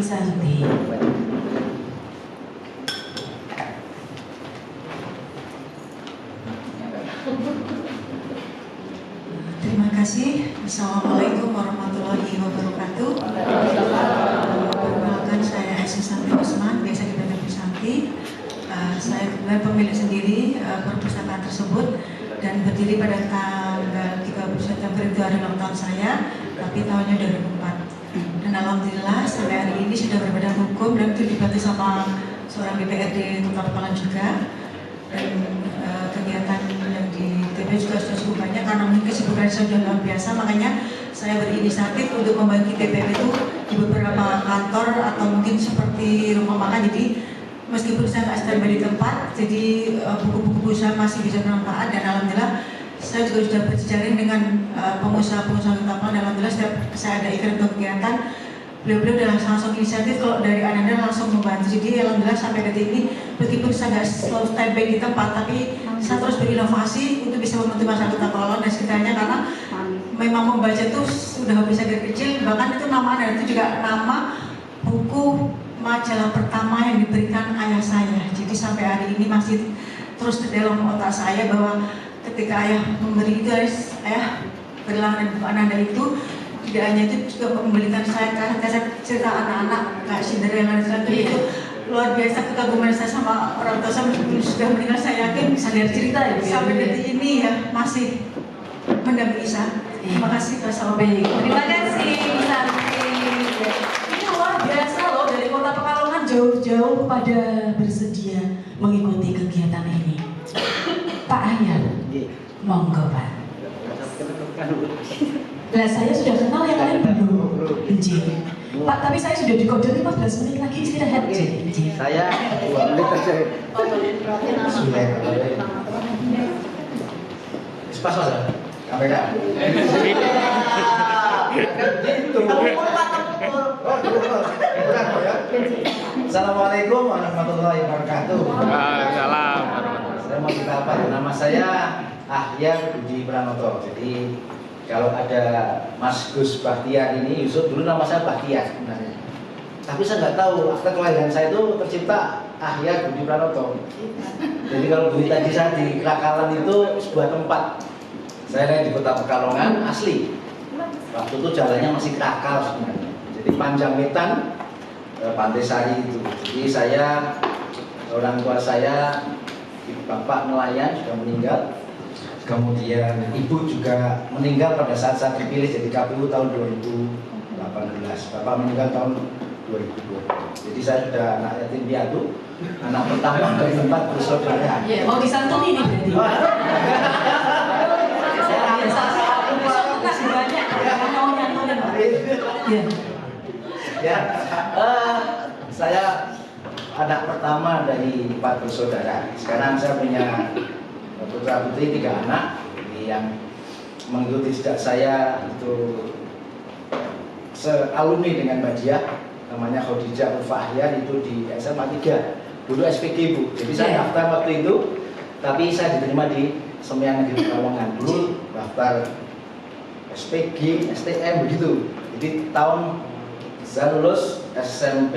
Susanti. Terima kasih. Assalamualaikum warahmatullahi wabarakatuh. Perkenalkan, saya Susanti Usman, biasa dipanggil Susanti. Saya kebetulan pemilik sendiri perpustakaan tersebut dan berdiri pada tanggal 30 September itu hari ulang tahun saya, tapi tahunnya 2004. Dan alhamdulillah sampai hari ini sudah berbadan hukum dan itu dibantu sama seorang DPRD Kota Pekalongan juga. Dan kegiatan yang di TP juga sudah cukup banyak karena mungkin kesibukan saya sudah luar biasa, makanya saya berinisiatif untuk membagi TPP itu di beberapa kantor atau mungkin seperti rumah makan. Jadi meskipun saya nggak standby di tempat, jadi buku-buku saya masih bisa bermanfaat dan alhamdulillah saya juga sudah berjejaring dengan pengusaha-pengusaha kapal dan alhamdulillah setiap saya ada event atau kegiatan, beliau-beliau udah langsung inisiatif kalau dari Ananda langsung membantu. Jadi alhamdulillah sampai detik ini meskipun saya nggak selalu standby di tempat, tapi saya terus berinovasi untuk bisa membantu masyarakat Pekalongan dan sekitarnya karena memang membaca itu sudah bisa dari kecil. Bahkan itu nama Ananda itu juga nama buku majalah pertama yang diberikan ayah saya. Jadi sampai hari ini masih terus di dalam otak saya bahwa ketika ayah memberi itu, ayah berlangganan buku Ananda itu tidak hanya itu juga memberikan saya kaset cerita anak-anak kayak Cinderella dan itu luar biasa kekaguman saya sama orang tua saya sudah meninggal. Saya yakin bisa lihat cerita ya sampai detik ini ya masih mendampingi saya. Terima kasih Assalamualaikum. Terima kasih Santi. Ini luar biasa loh, dari Kota Pekalongan jauh-jauh pada bersedia mengikuti kegiatan ini. Pak Ahyar, monggo Pak. Lah saya sudah kenal, yang lain belum. Pak, tapi saya sudah dikode 15 menit lagi istirahat. Saya 2 menit aja. Pas mas ya? KPK. Gitu. Assalamualaikum warahmatullahi wabarakatuh. Waalaikumsalam. Saya mau cerita apa? Nama saya Ahyar Budi Pranoto. Jadi kalau ada Mas Gus Bahtiar ini, Yusuf, dulu nama saya Bahtiar sebenarnya. Tapi saya nggak tahu akte kelahiran saya itu tercipta Ahyar Budi Pranoto. Jadi kalau Budi tadi saya di Krakalan itu sebuah tempat. Saya lahir di Kota Pekalongan asli. Waktu itu jalannya masih Krakal sebenarnya. Jadi Panjang Wetan, Pantai Sari itu. Jadi saya, orang tua saya, bapak nelayan sudah meninggal. Kemudian ibu juga meninggal pada saat saya terpilih jadi KPU tahun 2018. Bapak meninggal tahun 2020. Jadi saya sudah anak yatim piatu, anak pertama dari 4 bersaudara. Iya, mau disantuni nih berarti. Saya anak pertama dari 4 bersaudara. Sekarang saya punya putra putri 3 anak. Jadi yang mengikuti jejak saya itu sealumni dengan Mbak Diah, namanya Khadijah Ulfahya, itu di SMA 3 dulu SPG Bu. Jadi saya daftar waktu itu, tapi saya diterima di Sembilan Negeri Pekalongan dulu, daftar SPG, STM begitu. Jadi tahun saya lulus SMP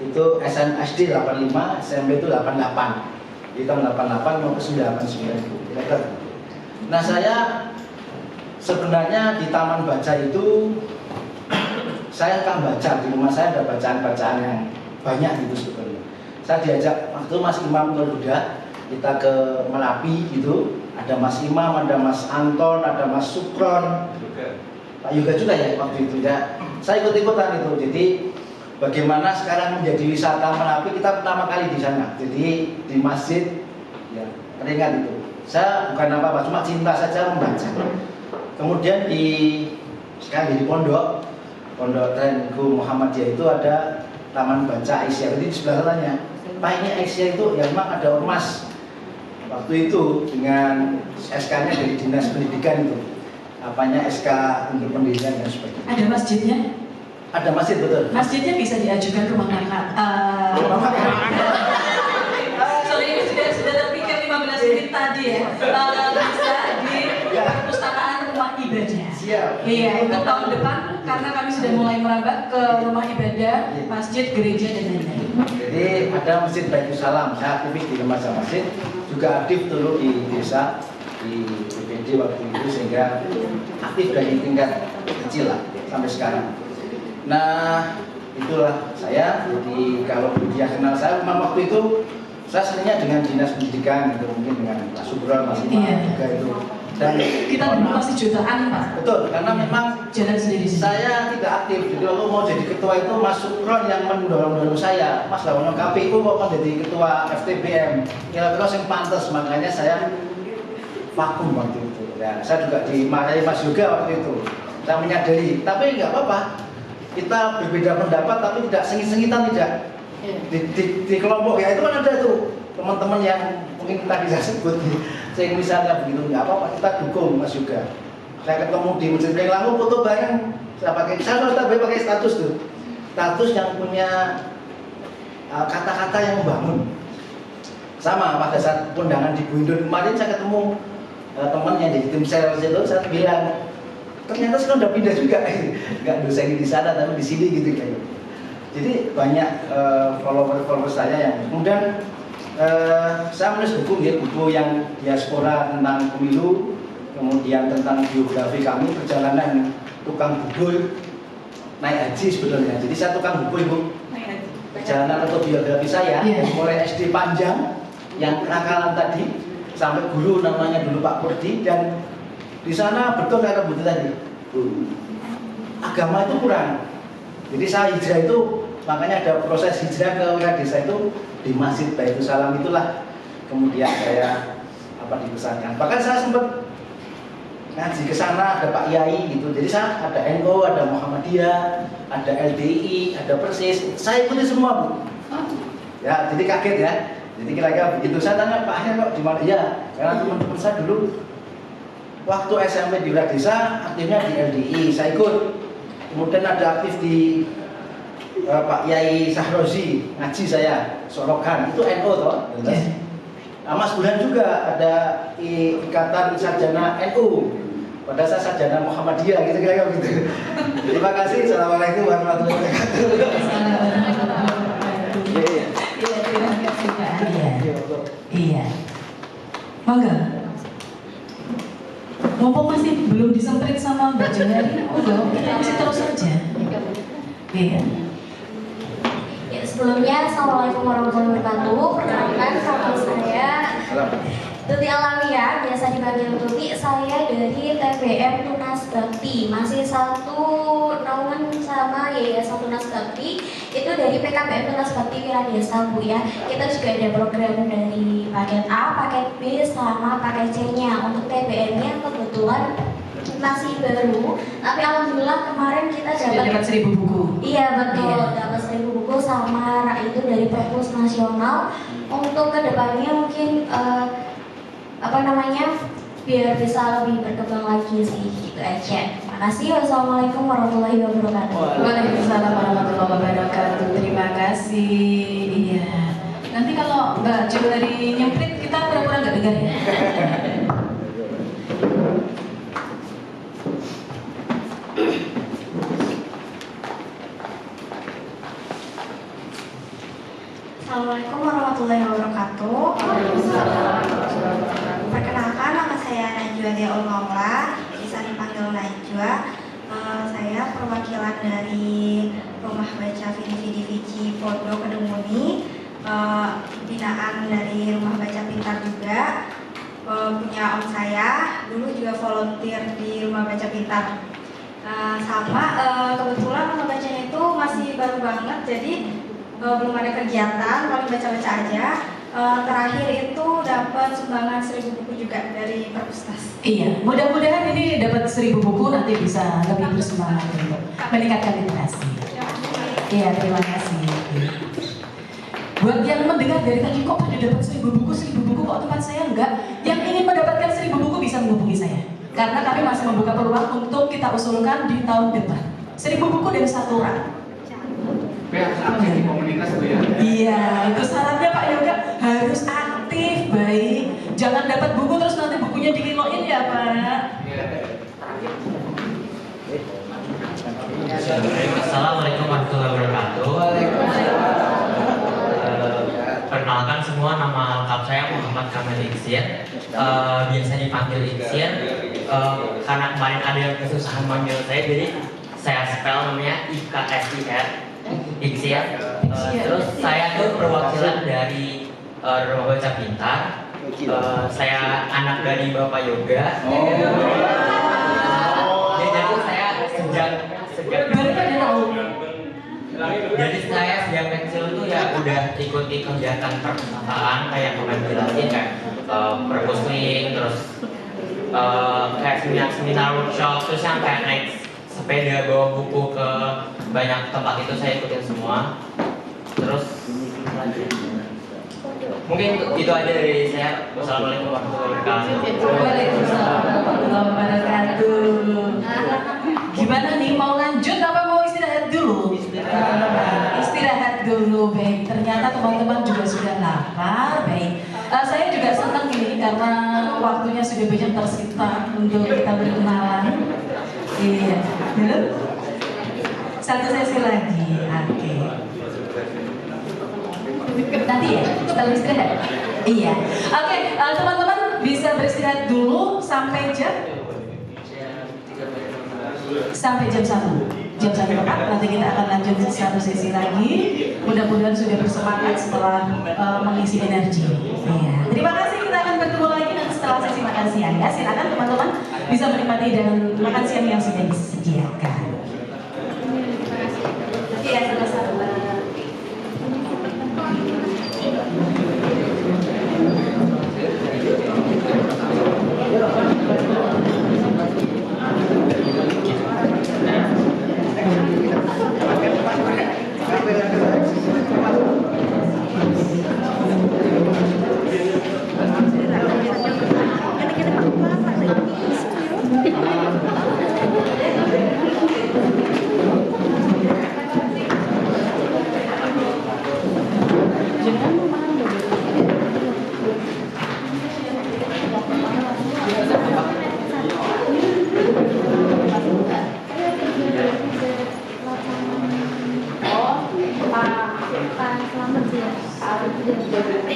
itu SD 85, SMP itu 88. Di tahun 88 mau ke 99 Bu. Nah saya sebenarnya di taman baca itu saya akan baca, di rumah saya ada bacaan-bacaan yang banyak gitu sebetulnya. Saya diajak waktu Mas Imam Nurhuda, kita ke Merapi gitu, ada Mas Imam, ada Mas Anton, ada Mas Sukron, Pak Yoga juga ya waktu itu ya. Saya ikut-ikutan itu. Jadi bagaimana sekarang menjadi wisata Merapi, kita pertama kali di sana. Jadi di masjid ya Keringat itu. Saya bukan apa-apa, cuma cinta saja membaca. Kemudian sekarang di Pondok Trenku Muhammadiyah itu ada Taman Baca Aisyah. Jadi di sebelah sananya, Pak ini Aisyah itu ya memang ada ormas waktu itu dengan SK-nya dari Dinas Pendidikan itu. Apanya SK untuk pendidikan dan sebagainya. Ada masjidnya? Ada masjid betul. Masjidnya bisa diajukan rumah kakak. Soalnya sudah terpikir 15 menit tadi ya. Bisa di perpustakaan rumah ibadah. Siap. Iya, untuk tahun depan karena kami sudah mulai merambah ke rumah ibadah, masjid, gereja dan lain-lain. Jadi ada Masjid Baitul Salam, saya aktivis di Lembaga Masjid, juga aktif dulu di desa, di BPD waktu itu, sehingga aktif dari tingkat kecil lah sampai sekarang. Nah, itulah saya. Jadi kalau dia kenal saya, memang waktu itu saya seringnya dengan dinas pendidikan, gitu, mungkin dengan Pak Subron, Mas Imam juga itu. Dan Kita dulu masih jutaan, Pak. betul, karena memang Jalan sendiri. saya tidak aktif. Jadi waktu mau jadi ketua itu Mas Subron yang mendorong saya. Mas lawannya KPU kok mau jadi ketua FTBM. Kira-kira yang pantas, makanya saya vakum waktu itu. Ya, saya juga dimarahi Mas Yoga waktu itu. Saya menyadari, tapi nggak apa-apa. Kita berbeda pendapat, tapi tidak sengit-sengitan, tidak. Di kelompok ya itu kan ada tuh teman-teman yang mungkin tadi saya sebut, saya misalnya begitu, nggak apa-apa, kita dukung Mas Yoga. Saya ketemu di Masjid Penglangu, foto bareng, saya pakai status tuh, status yang punya kata-kata yang membangun. Sama pada saat undangan di Bu Indun kemarin, saya ketemu teman yang di tim sales itu, saya bilang ternyata sekarang udah pindah juga, nggak dosen di sana tapi di sini gitu kayak. Jadi banyak follower saya yang kemudian saya menulis buku yang diaspora tentang pemilu, kemudian tentang biografi kami, perjalanan tukang bubur naik haji sebetulnya. Jadi saya tukang bubur, Bu. Perjalanan atau biografi saya, mulai SD Panjang yang kenakalan tadi sampai guru namanya dulu Pak Purdi, dan di sana betul kata Bu tadi, agama itu kurang. Jadi saya hijrah itu, makanya ada proses hijrah ke wilayah desa itu di Masjid Baitul Salam itulah. Kemudian saya dipesankan. Bahkan saya sempat ngaji ke sana, ada Pak Yai gitu. Jadi saya ada NU, ada Muhammadiyah, ada LDI, ada Persis. Saya ikuti semua, Bu. Ya, jadi kaget ya. Jadi kira-kira begitu. Saya tanya Pak Ahya kok di mana? Ya, karena teman-teman saya dulu waktu SMP di wilayah desa aktifnya di LDI, saya ikut. Kemudian ada aktif di Pak Yai Sahrozi, ngaji saya, Sorokan, itu NU toh. Nah, Mas Burhan juga ada ikatan sarjana NU, pada saya sarjana Muhammadiyah, gitu kira-kira gitu. Terima kasih. Assalamualaikum warahmatullahi wabarakatuh. Iya, terima kasih Pak. Iya. Mangga. Mumpung masih belum disemprit sama Mbak Johari, kita masih terus saja. Iya. Ya, sebelumnya Assalamualaikum warahmatullahi wabarakatuh. Perkenalkan nama saya Tuti Alamia, biasa dipanggil Tuti. Saya dari TBM Tunas Bakti, masih satu naungan sama Yayasan Tunas Bakti. Itu dari PKBM Tunas Bakti Wiradesa, Bu ya. Kita juga ada program dari paket A, paket B, sama paket C-nya. Untuk TBM-nya kebetulan masih baru, tapi alhamdulillah kemarin kita dapat 1.000 buku. Iya betul, dapat 1.000 buku sama itu dari Perpus Nasional. Untuk kedepannya mungkin biar bisa lebih berkembang lagi sih, gitu aja. Makasih. Wassalamualaikum warahmatullahi wabarakatuh. Waalaikumsalam warahmatullahi wabarakatuh. Terima kasih. Iya. Nanti kalau Mbak Johari nyemprit kita pura-pura nggak dengar ya. Assalamualaikum warahmatullahi wabarakatuh. Perkenalkan, nama saya Najwa Dia Ulmaula, bisa dipanggil Najwa. Saya perwakilan dari Rumah Baca Vidi Vici Pondok Kedungmuni, binaan dari Rumah Baca Pintar juga. Punya om saya, dulu juga volunteer di Rumah Baca Pintar. Kebetulan Rumah Bacanya itu masih baru banget, jadi belum ada kegiatan, paling baca-baca aja. Terakhir itu dapat sumbangan 1.000 buku juga dari Perpusnas. Iya, mudah-mudahan ini dapat 1.000 buku nanti bisa lebih bersemangat untuk meningkatkan literasi. Iya, terima kasih. Buat yang mendengar dari tadi kok pada dapat 1.000 buku kok tempat saya enggak? Yang ingin mendapatkan 1.000 buku bisa menghubungi saya. Karena kami masih membuka peluang untuk kita usulkan di tahun depan. 1.000 buku dari satu orang. Harus aktif di komunitas, Bu ya? Iya, itu syaratnya Pak Yoga, harus aktif, baik. Jangan dapat buku terus nanti bukunya dikiloin ya Pak. Assalamualaikum warahmatullahi wabarakatuh. Perkenalkan semua, nama lengkap saya Muhammad Kamil Iksir. Biasa dipanggil Iksir. Karena kemarin ada yang kesusahan manggil saya, jadi saya spell namanya IKSIR, Iksir. Terus saya tuh perwakilan dari Rumah Baca Pintar. Saya anak dari Bapak Yoga. Jadi saya sejak jadi saya sejak kecil tuh ya udah ikuti kegiatan perpustakaan kayak kemarin jelasin kayak perpusling, terus kayak seminar workshop, terus yang kayak naik sepeda bawa buku ke banyak tempat itu saya ikutin semua. Terus mungkin itu aja dari saya. Wassalamualaikum warahmatullahi wabarakatuh. Waalaikumsalam warahmatullahi wabarakatuh. Gimana nih, mau lanjut apa mau istirahat dulu? Istirahat dulu, baik. Ternyata teman-teman juga sudah lapar, baik. Saya juga senang ini karena waktunya sudah banyak tersita untuk kita berkenalan. Iya, dulu. Satu sesi lagi, oke. Nanti ya, setelah istirahat. Iya, oke. Teman-teman bisa beristirahat dulu sampai jam jam 1. Jam 1 tepat, nanti kita akan lanjut satu sesi lagi. Mudah-mudahan sudah bersemangat setelah mengisi energi. Iya. Terima kasih, kita akan bertemu lagi nanti setelah sesi makan siang ya. Silakan teman-teman bisa menikmati dan makan siang yang sudah disediakan. Iya, sama-sama. Selamat ya.